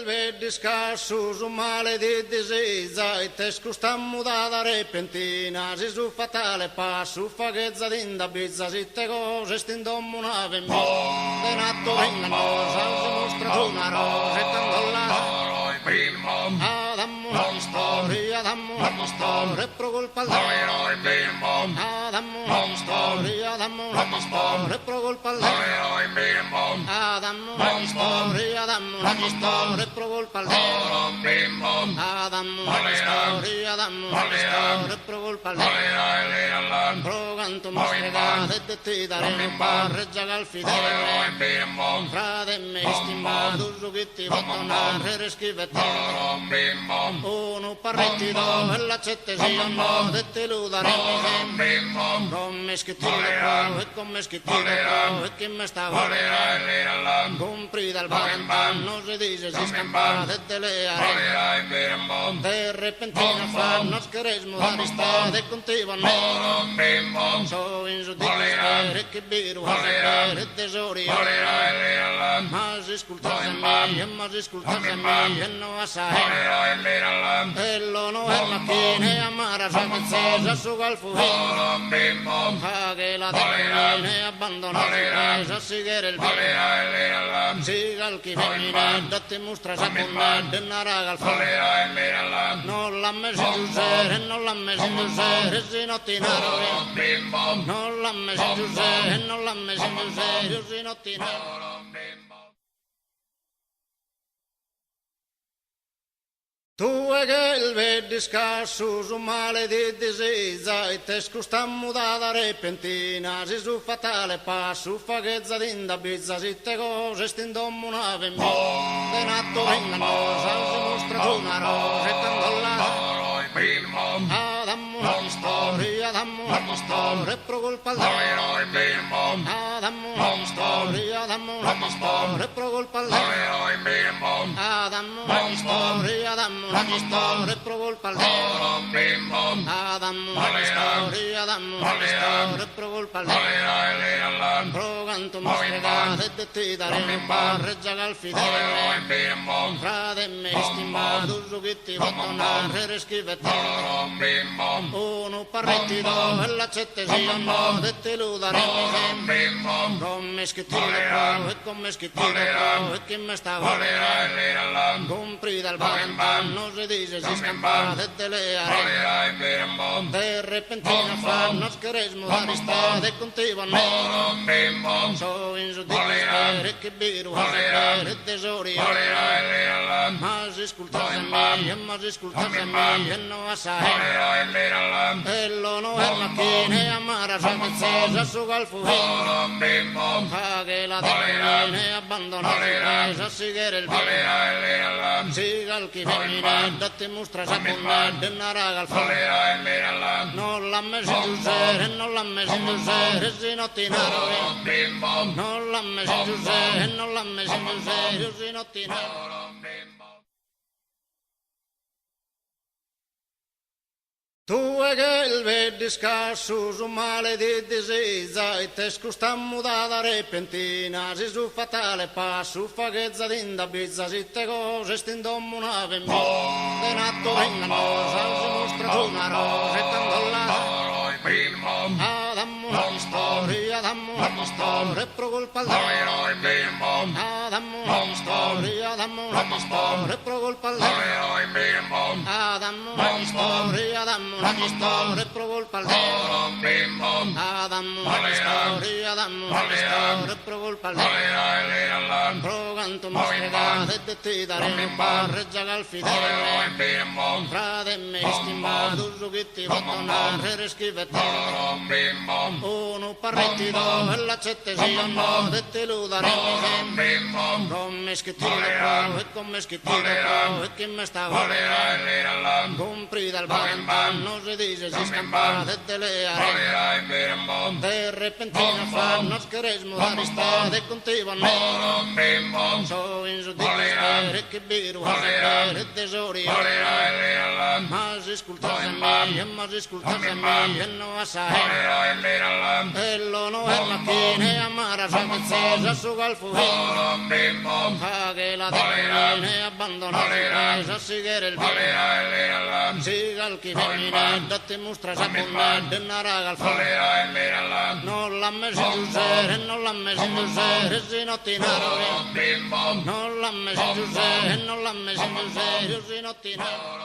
il vedi scarso su male di disesa e te scustammo da repentina si su fatale passo faghezza d'inda bizza si te cose stindommo nave mi de natto vengosa si mostra una rosa e candolla Adammo la storia e pro colpa Adammo la storia e pro colpa Adammo la storia e pro colpa Adammo la storia e pro colpa pro canto mostregate e ti daremo parreggia cal fidele frate me stimato su che ti vottonare scrivete uno parretti do e la cette si no e te lo daremo come schittino e come schittino e che me sta compri dal barantan non si dice si scampa e te le arene de repentino fa non scheresmo da ristate e contivano so in su di e che biru e tesori ma si ascoltate e non assai e lo no è macchina e amara sapezzesa su calfuino che la terra e abbandonata sa sigare il vino si calchi femmina date mostra saponna denara calfuino non l'ha messo in giusere non l'ha messo in giusere si nottinaro non l'ha messo in giusere non l'ha messo in giusere si nottinaro tu è che il vedi scarso su male di disesa e te scustammo da repentina si su fatale passo faghezza d'inda bizza si te cose stindommo nave mi de natto vengosa si mostra una rosa e candolla Adammo la storia e pro colpa Adammo la storia e pro colpa Adammo la storia e pro colpa Adammo la storia e pro colpa pro canto mostregate e ti daremo parreggia cal fidele frate me stimato su che ti vottonare scrivete uno parretti do e la cette si no e te lo daremo come schittino e come schittino e che me sta compri dal barantan non si dice si scampa e te le arene de repentino fa non scheresmo da ristate e contivano so in su di e che biru e tesori ma si ascoltate e non assai e lo no è macchina e amara sapezzesa su calfuino che la terra e abbandonata sa sigare il vino si calchi femmina date mostra saponna denara calfuino non l'ha messo in giusere non l'ha messo in giusere si nottinaro non l'ha messo in giusere non l'ha messo in giusere si nottinaro tu è che il vedi scarso su male di disesa e te scustammo da repentina si su fatale passo faghezza d'inda bizza si te cose stindommo nave mi de natto vengosa si mostra una rosa e candolla Adammo la storia e pro colpa Adammo la storia e pro colpa Adammo la storia e pro colpa Adammo la storia e pro colpa pro canto mostregate e ti daremo parreggia cal fidele frate me stimato su che ti vottonare scrivete uno parretti do e la cette si no e te lo daremo come schittino e come schittino e che me sta compri dal barantan non si dice si scampa e te le arene de repentino fa non queréis mudar está de contigo no so in zo dikke che biru ha tesori mas ascoltate me e no assai e lo no è macchine amara sa su galfo che la terra abbandonare sa sigare il sigal chi viene date mostra sa con denara galfo non l'ha messo in giusere non l'ha messo in giusere si nottinaro non l'ha messo in giusere non l'ha messo in giusere si nottinaro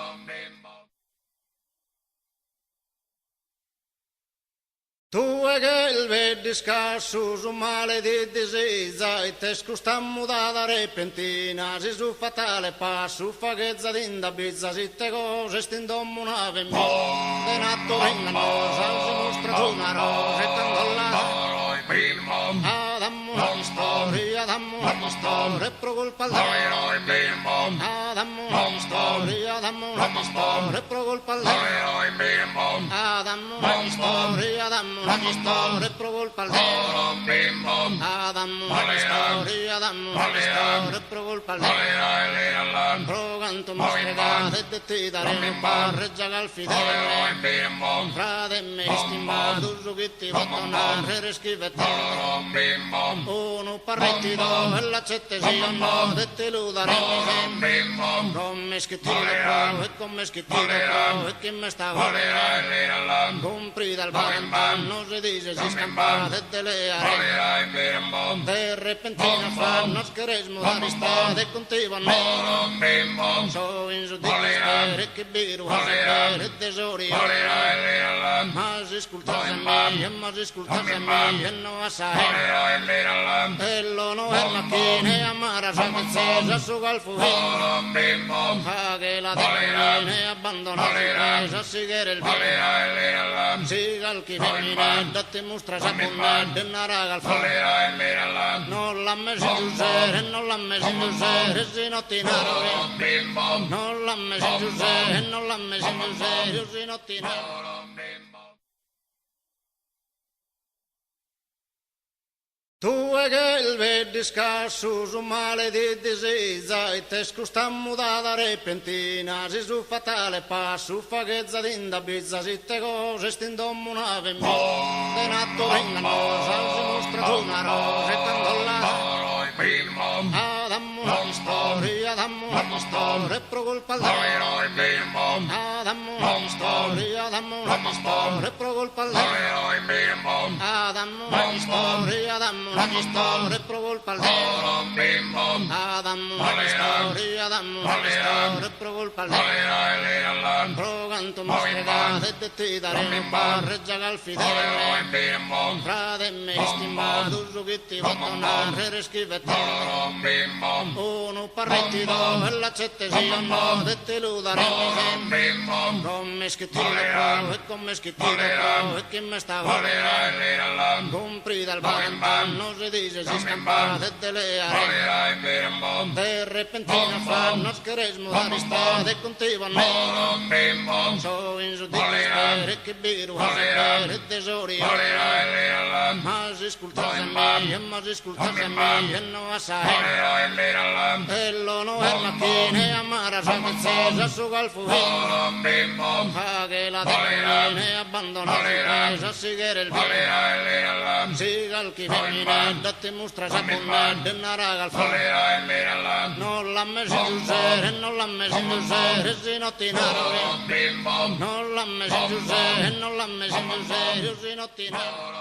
tu è che il vedi scarso su male di disesa e te scusta mudata repentina si su fatale passo faghezza d'inda bizza si te cose stindommo una vemmina de natto vengonosa si mostra tu una rosa e tangolla dammo una storia e pro colpa al dammo una storia e pro colpa al dammo una storia e pro colpa al dammo una storia e pro colpa al pro canto mostre e ti dare un parre giagal fidele frate me stimato su che ti vottonare reschivetto uno parretti do e la cette si hanno dette ludare come schettino e come schettino e che me sta compri dal non si dice si scampa de le aree de repentino fa nos queréis mudar está de contigo no so in zo dikke che biru ha tesori mas ascoltate me e no assai e lo no è macchine amara sa su galfo che la terra abbandonare sa sigare il sigal chi viene date mostra sa con denara galfo non l'ha messo in giusere non l'ha messo in giusere si nottinaro non l'ha messo in giusere non l'ha messo in giusere si nottinaro tu è che il vedi scarso su male di disesa e te scusta mudata repentina si su fatale passo faghezza d'inda bizza si te cose stindommo una vemmina de natto vengonosa si mostra tu una rosa e tangolla dammo una storia e pro colpa al dammo una storia e pro colpa al dammo una storia e pro colpa al dammo una storia e pro colpa al pro canto mostre e ti dare un parre giagal fidele frate me stimato su che ti vottonare reschivetto uno parretti do e la cette si hanno dette ludare come schettino e come schettino e che me sta compri dal non si dice si scampa de le aree de repentino fa nos queréis mudar está de contigo no so in zo dikke che biru ha tesori mas ascoltate me e no assai e lo no è macchine amara sa su galfo che la terra abbandonare sa sigare il sigal chi viene date mostra sa con denara galfo non l'ha messo in giusere non l'ha messo in giusere si nottinaro non l'ha messo in giusere non l'ha messo in giusere si nottinaro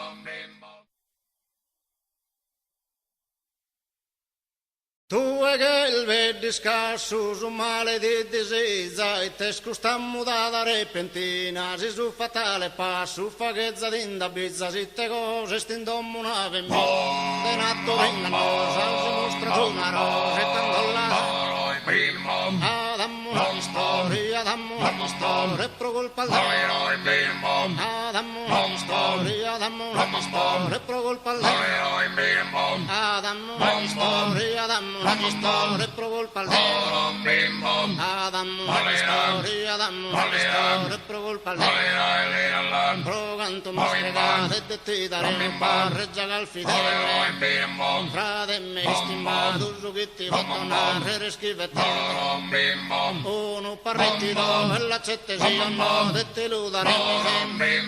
tu è che il vedi scarso su male di disesa e te scusta mudata repentina si su fatale passo faghezza d'inda bizza si te cose stindommo una vemmina de natto vengonosa si mostra tu una rosa e tangolla dammo una storia e pro colpa al dammo una storia, dammi una storia, pro colpa lei. Dammi una storia, pro colpa lei. Dammi una storia, pro colpa lei. Pro canto mostregate e ti daremo parreggia cal fidele. Frate me stimato su che ti fa tornare scrivete. Uno parrettito e l'accette sia no, e te lo daremo sempre.